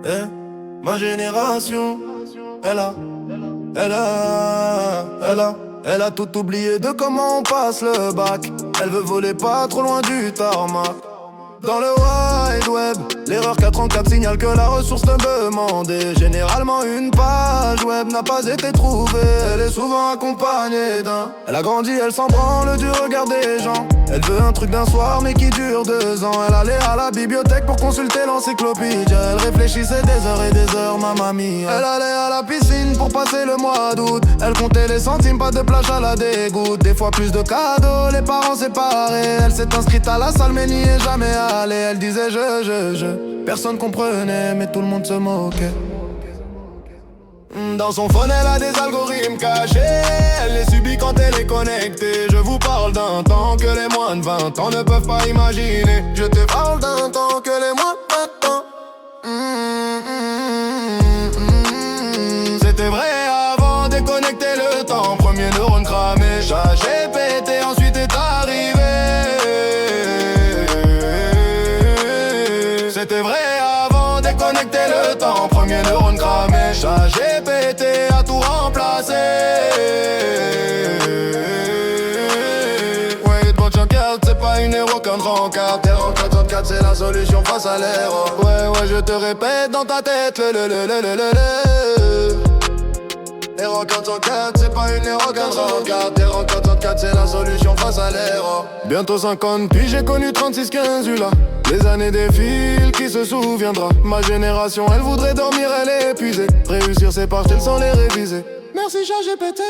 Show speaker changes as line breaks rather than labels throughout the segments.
Eh, ma génération, elle a, elle a, elle a, elle a tout oublié de comment on passe le bac. Elle veut voler pas trop loin du tarmac. Dans le wide web, l'erreur 434 signale que la ressource demandée. Généralement une page web n'a pas été trouvée. Elle est souvent accompagnée d'un. Elle a grandi, elle s'en branle du regard des gens. Elle veut un truc d'un soir mais qui dure 2 ans. Elle allait à la bibliothèque pour consulter l'encyclopédie. Elle réfléchissait des heures et des heures, ma mamie. Elle allait à la piscine pour passer le mois d'août. Elle comptait les centimes, pas de plage à la dégoûte. Des fois plus de cadeaux, les parents séparés. Elle s'est inscrite à la salle mais n'y est jamais allée. Elle disait je. Personne comprenait mais tout le monde se moquait. Dans son phone elle a des algorithmes cachés. Elle les subit quand elle est connectée. Je vous parle d'un temps que les moins de 20 ans ne peuvent pas imaginer. Je te parle d'un temps que les moins de 20 ans. C'était vrai avant, déconnecter le temps. Premier neurone cramé, chat GPT ensuite est arrivé. C'était vrai avant, déconnecter le temps. Premier neurone cramé, chat GPT a tout remplacé. Ouais, toi regarde, c'est pas une héros qu'un 34. Erreur 404, c'est la solution face à l'erreur. Ouais, je te répète dans ta tête Erreur 404, c'est pas une erreur 404. Erreur 404, c'est la solution face à l'erreur. Bientôt 50, puis j'ai connu 36-15 là. Les années défilent, qui se souviendra? Ma génération, elle voudrait dormir, elle est épuisée. Réussir ses partiels sans les réviser. Merci ChatGPT.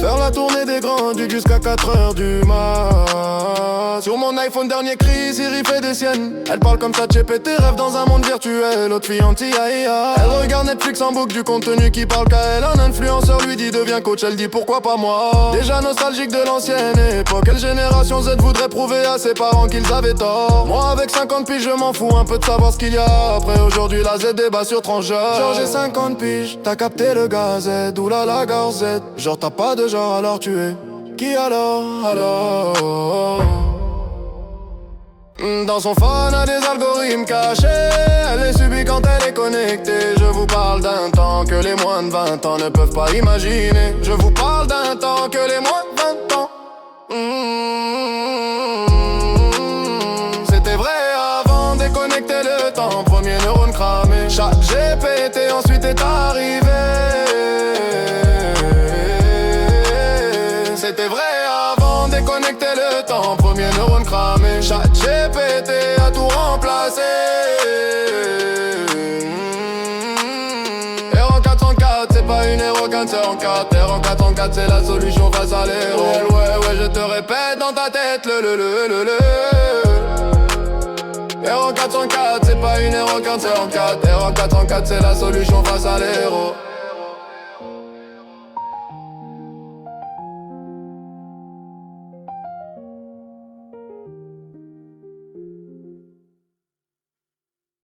Faire la tournée des grands ducs jusqu'à 4h du mat. Sur mon iPhone dernier cri, Siri fait des siennes. Elle parle comme ChatGPT, rêve dans un monde virtuel. Autre fille anti-IA. Elle regarde Netflix en boucle, du contenu qui parle qu'à elle. Un influenceur lui dit deviens coach, elle dit pourquoi pas moi. Déjà nostalgique de l'ancienne époque. Quelle génération Z voudrait prouver à ses parents qu'ils avaient tort? Moi avec 50 piges je m'en fous un peu de savoir ce qu'il y a. Après aujourd'hui la Z débat sur transgenre. Genre j'ai 50 piges, t'as capté le gazette. Oulala garzette. Genre t'as pas de genre alors tu es qui alors? Dans son phone a des algorithmes cachés. Elle les subit quand elle est connectée. Je vous parle d'un temps que les moins de 20 ans ne peuvent pas imaginer. Je vous parle d'un temps que les moins de 20 ans. C'était vrai avant, déconnecter le temps. Premier neurone cramé, chat GPT ensuite est arrivé. C'était vrai avant, déconnecter le temps. Premier neurone cramé, chat GPT a tout remplacé. Erreur 404, c'est pas une erreur 404. Erreur 404, c'est la solution face à l'erreur. Ouais, je te répète dans ta tête Erreur 404, c'est pas une erreur 404. Erreur 404, c'est la solution face à l'erreur.